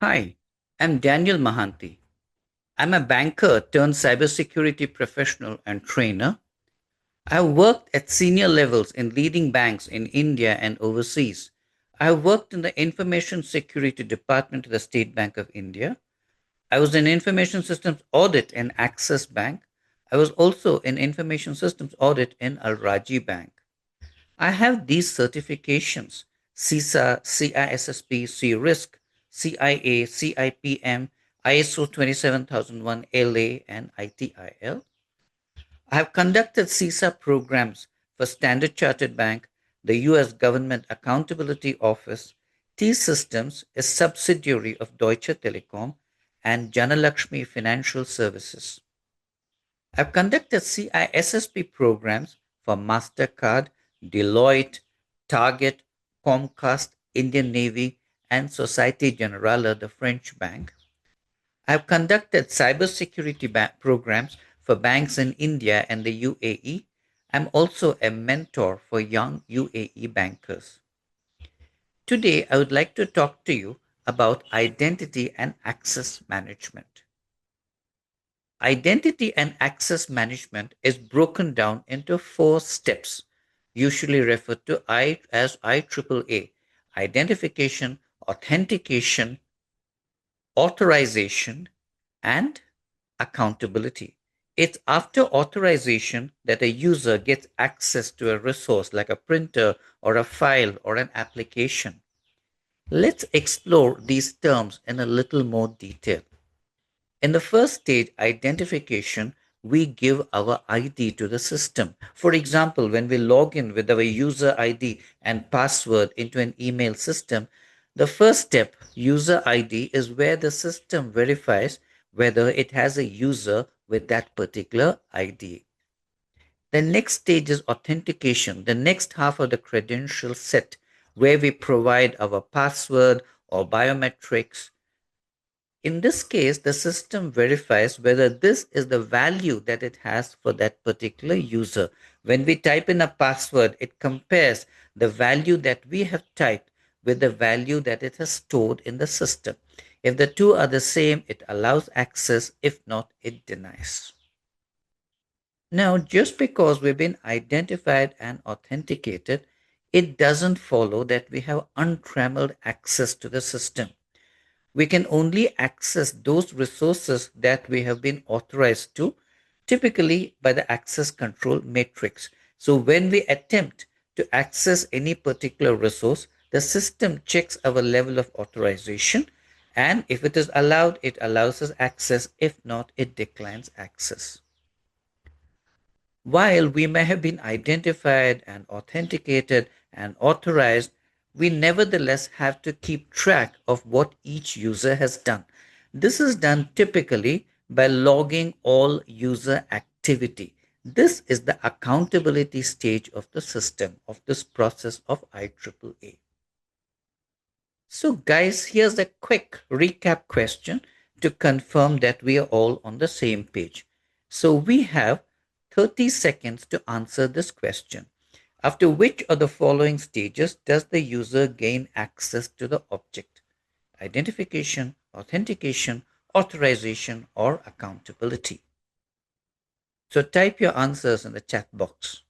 Hi, I'm Daniel Mahanti. I'm a banker turned cybersecurity professional and trainer. I've worked at senior levels in leading banks in India and overseas. I worked in the Information Security Department of the State Bank of India. I was in Information Systems Audit in Axis Bank. I was also in Information Systems Audit in Al Raji Bank. I have these certifications: CISA, CISSP, C-RISC, CIA, CIPM, ISO 27001 LA, and ITIL. I have conducted CISA programs for Standard Chartered Bank, the US Government Accountability Office, T-Systems, a subsidiary of Deutsche Telekom, and Janalakshmi Financial Services. I've conducted CISSP programs for MasterCard, Deloitte, Target, Comcast, Indian Navy, and Societe Generale, the French bank. I've conducted cybersecurity programs for banks in India and the UAE. I'm also a mentor for young UAE bankers. Today, I would like to talk to you about identity and access management. Identity and access management is broken down into four steps, usually referred to as IAAA: identification, authentication, authorization, and accountability. It's after authorization that a user gets access to a resource like a printer or a file or an application. Let's explore these terms in a little more detail. In the first stage, identification, we give our ID to the system. For example, when we log in with our user ID and password into an email system, the first step, user ID, is where the system verifies whether it has a user with that particular ID. The next stage is authentication, the next half of the credential set, where we provide our password or biometrics. In this case, the system verifies whether this is the value that it has for that particular user. When we type in a password, it compares the value that we have typed with the value that it has stored in the system. If the two are the same, it allows access. If not, it denies. Now, just because we've been identified and authenticated, it doesn't follow that we have untrammeled access to the system. We can only access those resources that we have been authorized to, typically by the access control matrix. So when we attempt to access any particular resource, the system checks our level of authorization, and if it is allowed, it allows us access. If not, it declines access. While we may have been identified and authenticated and authorized, we nevertheless have to keep track of what each user has done. This is done typically by logging all user activity. This is the accountability stage of the system, of this process of IAAA. So, guys, here's a quick recap question to confirm that we are all on the same page. So, we have 30 seconds to answer this question. After which of the following stages does the user gain access to the object? Identification, authentication, authorization, or accountability? So, type your answers in the chat box.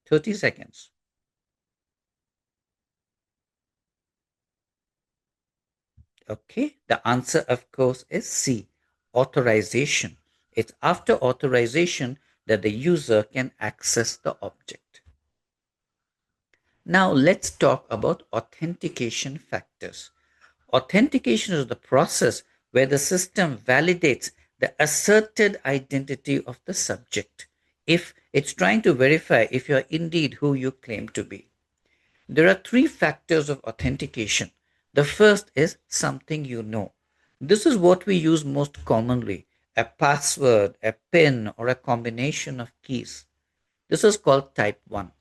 30 seconds. Okay, the answer, of course, is C, authorization. It's after authorization that the user can access the object. Now, let's talk about authentication factors. Authentication is the process where the system validates the asserted identity of the subject. If it's trying to verify if you're indeed who you claim to be. There are three factors of authentication. The first is something you know. This is what we use most commonly: a password, a PIN, or a combination of keys. This is called type 1.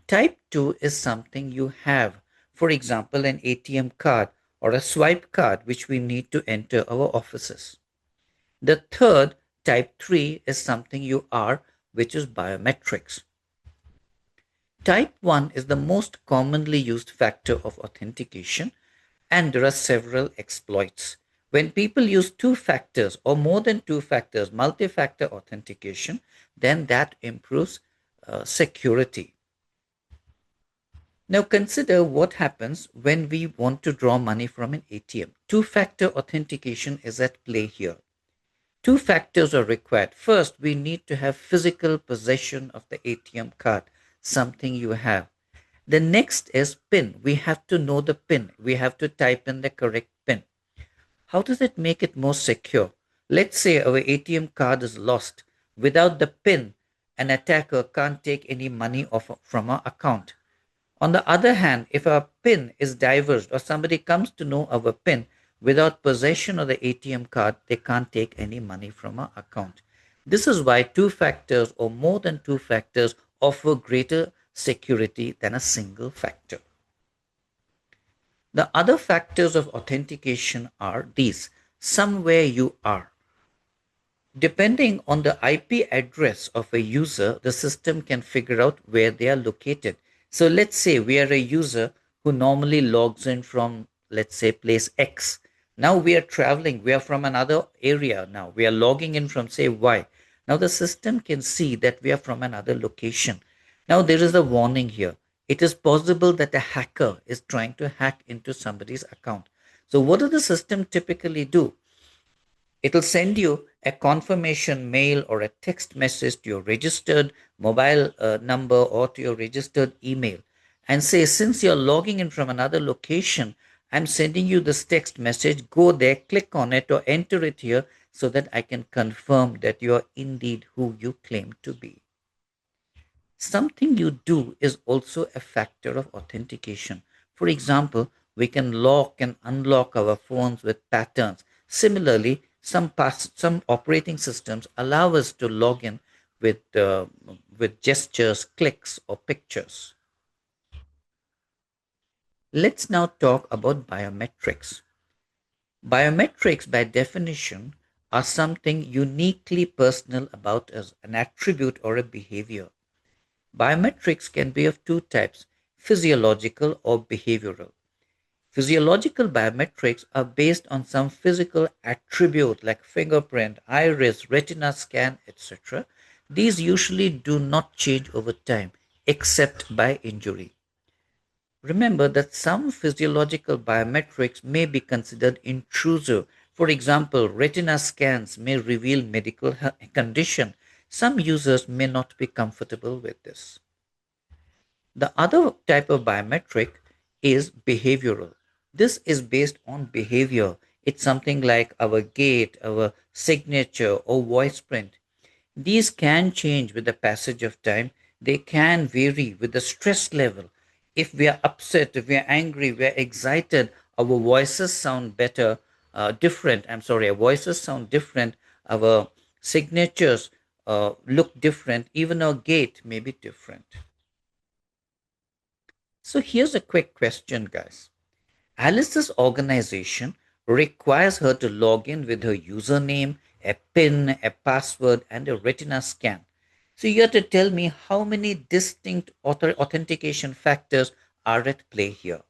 Type 2 is something you have, for example, an ATM card or a swipe card which we need to enter our offices. The third, type 3, is something you are, which is biometrics. Type 1 is the most commonly used factor of authentication, and there are several exploits. When people use two factors or more than two factors, multi factor authentication, then that improves security. Now consider what happens when we want to draw money from an ATM. Two factor authentication is at play here. Two factors are required. First, we need to have physical possession of the ATM card, something you have. The next is PIN. We have to know the PIN. We have to type in the correct PIN. How does it make it more secure? Let's say our ATM card is lost. Without the PIN, an attacker can't take any money off from our account. On the other hand, if our PIN is diverged or somebody comes to know our PIN without possession of the ATM card, they can't take any money from our account. This is why two factors or more than two factors offer greater security than a single factor. The other factors of authentication are these: somewhere you are. Depending on the IP address of a user, the system can figure out where they are located. So let's say we are a user who normally logs in from, let's say, place X. Now we are traveling, we are from another area now. We are logging in from, say, Y. Now the system can see that we are from another location. Now there is a warning here. It is possible that a hacker is trying to hack into somebody's account. So what does the system typically do? It'll send you a confirmation mail or a text message to your registered mobile number or to your registered email and say, since you're logging in from another location, I'm sending you this text message. Go there, click on it, or enter it here so that I can confirm that you are indeed who you claim to be. Something you do is also a factor of authentication. For example, we can lock and unlock our phones with patterns. Similarly, some operating systems allow us to log in with gestures, clicks, or pictures. Let's now talk about biometrics. Biometrics, by definition, are something uniquely personal about us, an attribute or a behavior. Biometrics can be of two types: physiological or behavioral. Physiological biometrics are based on some physical attribute like fingerprint, iris, retina scan, etc. These usually do not change over time except by injury. Remember that some physiological biometrics may be considered intrusive. For example, retina scans may reveal medical condition. Some users may not be comfortable with this. The other type of biometric is behavioral. This is based on behavior. It's something like our gait, our signature, or voice print. These can change with the passage of time. They can vary with the stress level. If we are upset, if we are angry, we are excited, our voices sound different. I'm sorry, our voices sound different. Our signatures look different. Even our gait may be different. So here's a quick question, guys. Alice's organization requires her to log in with her username, a PIN, a password, and a retina scan. So you have to tell me how many distinct authentication factors are at play here.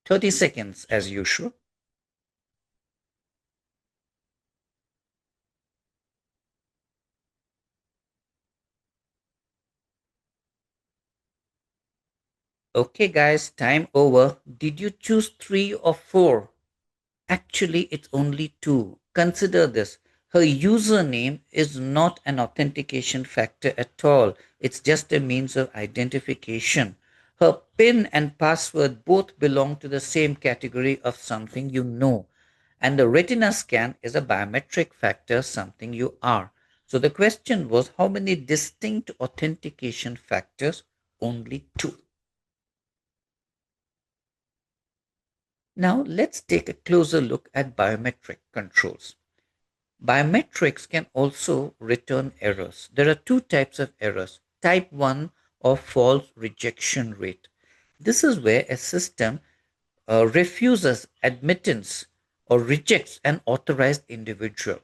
30 seconds as usual. Okay, guys, time over. Did you choose three or four? Actually, it's only two. Consider this. Her username is not an authentication factor at all. It's just a means of identification. Her PIN and password both belong to the same category of something you know. And the retina scan is a biometric factor, something you are. So the question was, how many distinct authentication factors? Only two. Now let's take a closer look at biometric controls. Biometrics can also return errors. There are two types of errors: type 1 or false rejection rate. This is where a system refuses admittance or rejects an authorized individual.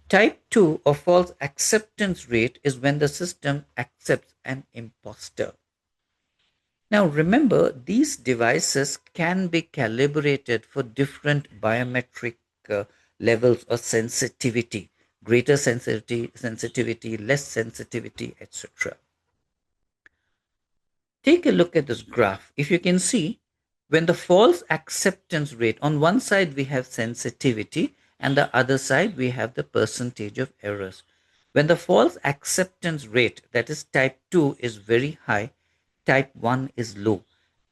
Type 2 or false acceptance rate is when the system accepts an imposter. Now remember, these devices can be calibrated for different biometric uh, levels of sensitivity, greater sensitivity, less sensitivity, etc. Take a look at this graph. If you can see, when the false acceptance rate, on one side we have sensitivity and the other side we have the percentage of errors. When the false acceptance rate, that is type 2, is very high, type 1 is low.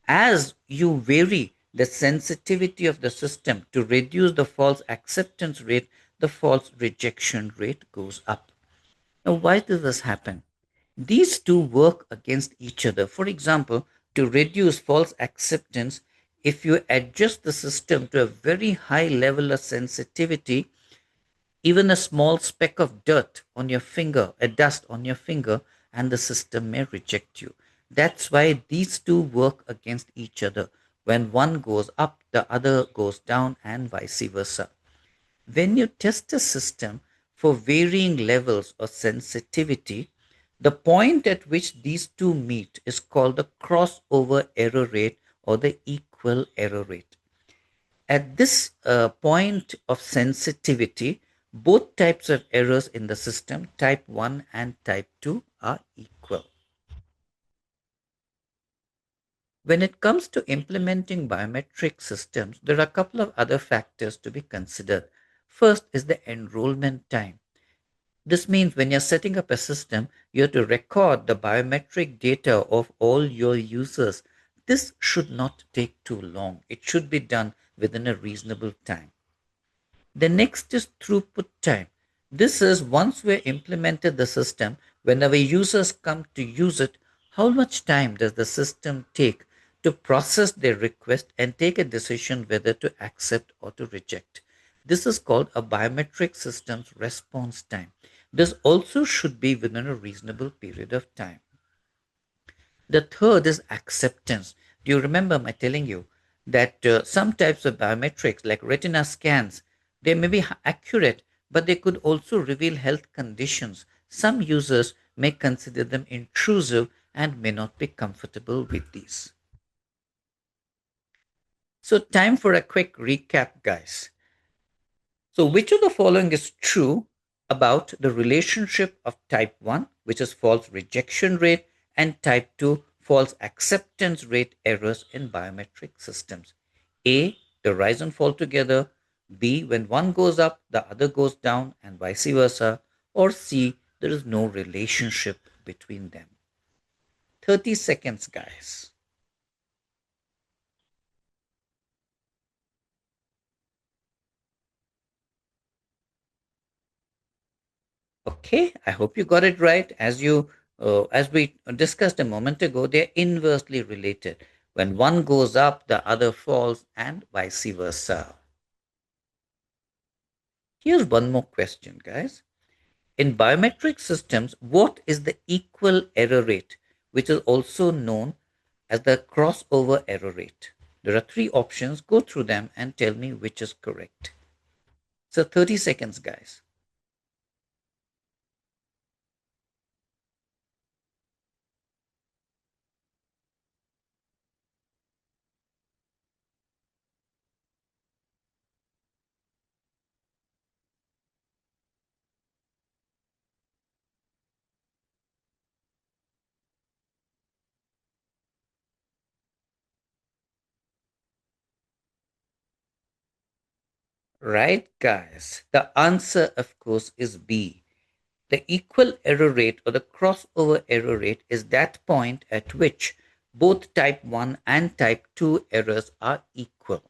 As you vary the sensitivity of the system to reduce the false acceptance rate, the false rejection rate goes up. Now, why does this happen? These two work against each other. For example, to reduce false acceptance, if you adjust the system to a very high level of sensitivity, even a small speck of dirt on your finger, a dust on your finger, and the system may reject you. That's why these two work against each other. When one goes up, the other goes down, and vice versa. When you test a system for varying levels of sensitivity, the point at which these two meet is called the crossover error rate or the equal error rate. At this point of sensitivity, both types of errors in the system, type 1 and type 2, are equal. When it comes to implementing biometric systems, there are a couple of other factors to be considered. First is the enrollment time. This means when you're setting up a system, you have to record the biometric data of all your users. This should not take too long. It should be done within a reasonable time. The next is throughput time. This is once we've implemented the system, whenever users come to use it, how much time does the system take to process their request and take a decision whether to accept or to reject? This is called a biometric system's response time. This also should be within a reasonable period of time. The third is acceptance. Do you remember my telling you that some types of biometrics, like retina scans, they may be accurate, but they could also reveal health conditions. Some users may consider them intrusive and may not be comfortable with these. So, time for a quick recap, guys. So, which of the following is true about the relationship of type 1, which is false rejection rate, and type 2, false acceptance rate errors in biometric systems? A, the rise and fall together. B, when one goes up, the other goes down, and vice versa. Or C, there is no relationship between them. 30 seconds, guys. Okay, I hope you got it right. As we discussed a moment ago, they're inversely related. When one goes up, the other falls, and vice versa. Here's one more question, guys. In biometric systems, what is the equal error rate, which is also known as the crossover error rate? There are three options. Go through them and tell me which is correct. So 30 seconds, guys. Right, guys. The answer, of course, is B. The equal error rate or the crossover error rate is that point at which both type 1 and type 2 errors are equal.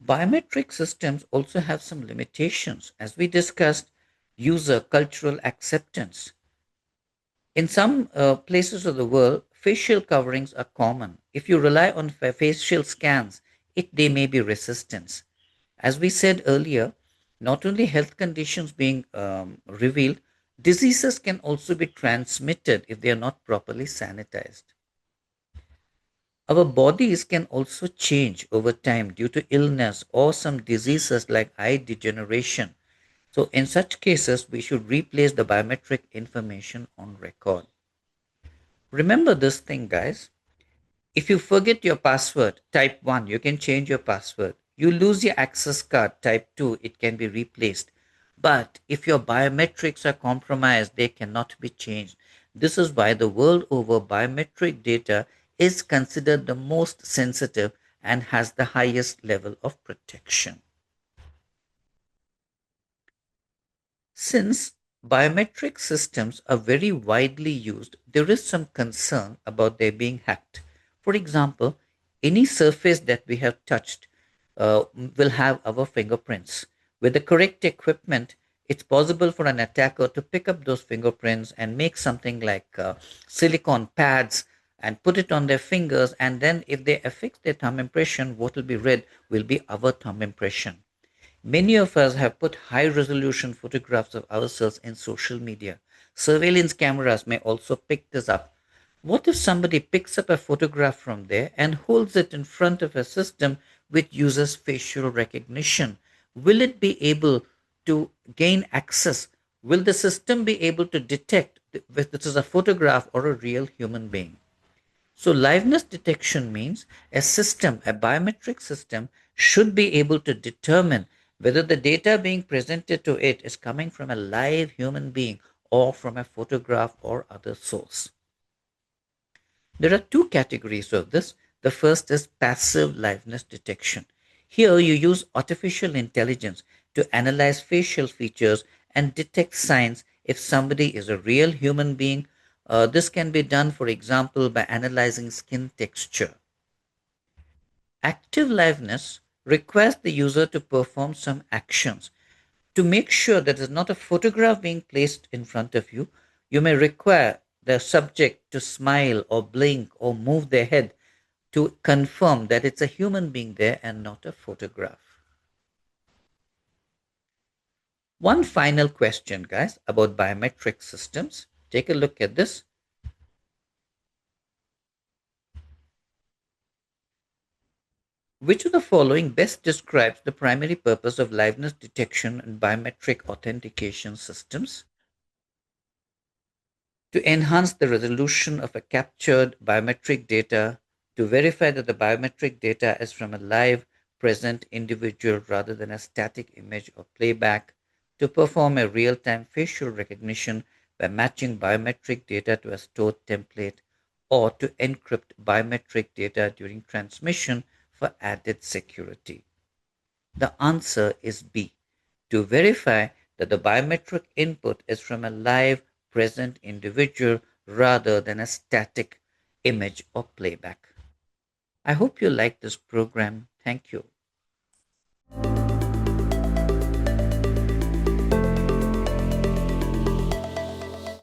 Biometric systems also have some limitations. As we discussed, user cultural acceptance. In some places of the world, facial coverings are common. If you rely on facial scans, they may be resistance. As we said earlier, not only health conditions being revealed, Diseases can also be transmitted if they are not properly sanitized. Our bodies can also change over time due to illness or some diseases like eye degeneration. So, in such cases, we should replace the biometric information on record. Remember this thing, guys. If you forget your password, type 1, you can change your password. You lose your access card, type 2, it can be replaced. But if your biometrics are compromised, they cannot be changed. This is why the world over biometric data is considered the most sensitive and has the highest level of protection. Since biometric systems are very widely used, there is some concern about their being hacked. For example, any surface that we have touched will have our fingerprints. With the correct equipment, it's possible for an attacker to pick up those fingerprints and make something like silicone pads and put it on their fingers. And then, if they affix their thumb impression, what will be read will be our thumb impression. Many of us have put high resolution photographs of ourselves in social media. Surveillance cameras may also pick this up. What if somebody picks up a photograph from there and holds it in front of a system which uses facial recognition? Will it be able to gain access? Will the system be able to detect if this is a photograph or a real human being? So, liveness detection means a biometric system, should be able to determine whether the data being presented to it is coming from a live human being or from a photograph or other source. There are two categories of this. The first is passive liveness detection. Here, you use artificial intelligence to analyze facial features and detect signs if somebody is a real human being. This can be done, for example, by analyzing skin texture. Active liveness requires the user to perform some actions. To make sure that there's not a photograph being placed in front of you, you may require the subject to smile or blink or move their head to confirm that it's a human being there and not a photograph. One final question, guys, about biometric systems. Take a look at this. Which of the following best describes the primary purpose of liveness detection and biometric authentication systems? To enhance the resolution of a captured biometric data, to verify that the biometric data is from a live, present individual rather than a static image or playback, to perform a real time facial recognition by matching biometric data to a stored template, or to encrypt biometric data during transmission for added security. The answer is B, to verify that the biometric input is from a live, present individual rather than a static image or playback. I hope you like this program. Thank you.